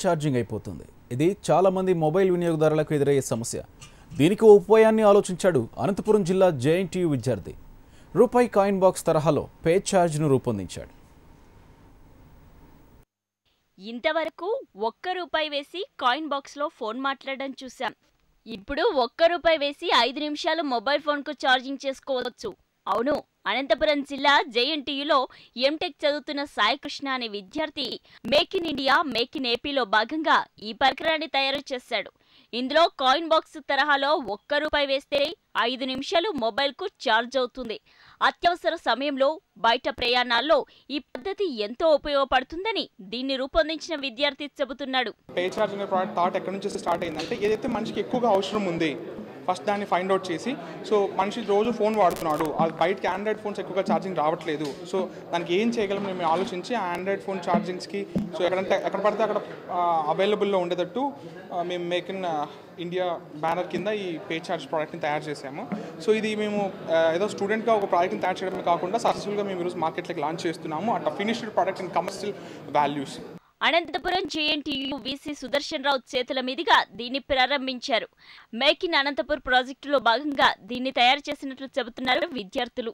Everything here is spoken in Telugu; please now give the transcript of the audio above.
ఛార్జింగ్ అయిపోతుంది. ఇది చాలామంది మొబైల్ వినియోగదారులకు ఎదురయ్యే సమస్య. దీనికి ఓ ఉపాయాన్ని ఆలోచించాడు అనంతపురం జిల్లా జేఎన్టీయూ విద్యార్థి. రూపాయి కాయిన్ బాక్స్ తరహాలో పే ఛార్జ్ను రూపొందించాడు. ఇంతవరకు ₹1 వేసి కాయిన్ బాక్స్లో ఫోన్ మాట్లాడడం చూసాం. ఇప్పుడు ₹1 వేసి 5 నిమిషాలు మొబైల్ ఫోన్కు ఛార్జింగ్ చేసుకోవచ్చు. అవును, అనంతపురం జిల్లా జేఎన్టీయూలో ఎంటెక్ చదువుతున్న సాయి కృష్ణ అనే విద్యార్థి make in India make in ఏపీలో భాగంగా ఈ పరికరాన్ని తయారు చేశాడు. ఇందులో కాయిన్ బాక్స్ తరహాలో ₹1 వేస్తే 5 నిమిషాలు మొబైల్కు ఛార్జ్ అవుతుంది. అత్యవసర సమయంలో బయట ప్రయాణాల్లో ఈ పద్ధతి ఎంతో ఉపయోగపడుతుందని దీన్ని రూపొందించిన విద్యార్థి చెబుతున్నాడు. పే ఛార్జ్ అనే ప్రోడక్ట్ థాట్ ఎక్కడి నుంచి స్టార్ట్ అయిందంటే, ఏదైతే మనిషికి ఎక్కువగా అవసరం ఉంది ఫస్ట్ దాన్ని ఫైండ్ అవుట్ చేసి, సో మనిషి రోజు ఫోన్ వాడుతున్నాడు, బయటకి ఆండ్రాయిడ్ ఫోన్స్ ఎక్కువగా ఛార్జింగ్ రావట్లేదు, సో దానికి ఏం చేయగలం మేము ఆలోచించి ఆండ్రాయిడ్ ఫోన్ ఛార్జింగ్స్కి సో ఎక్కడ పడితే అక్కడ అవైలబుల్లో ఉండేటట్టు మేము మేక్ ఇన్ ఇండియా బ్యానర్ కింద ఈ పే ఛార్జ్ ప్రోడక్ట్ని తయారు చేసాము. సో ఇది మేము ఏదో స్టూడెంట్గా ఒక ప్రోడక్ట్ని తయారు చేయడమే కాకుండా సక్సెస్ఫుల్గా మేము ఈరోజు మార్కెట్లోకి లాంచ్ చేస్తున్నాము. అట్లా finished product and commercial values. Anantapuram JNTU VC Sudarshan Rao చేతుల మీదుగా దీన్ని ప్రారంభించారు. మేక్ ఇన్ అనంతపురం ప్రాజెక్టులో భాగంగా దీన్ని తయారు చేసినట్లు చెబుతున్నారు విద్యార్థులు.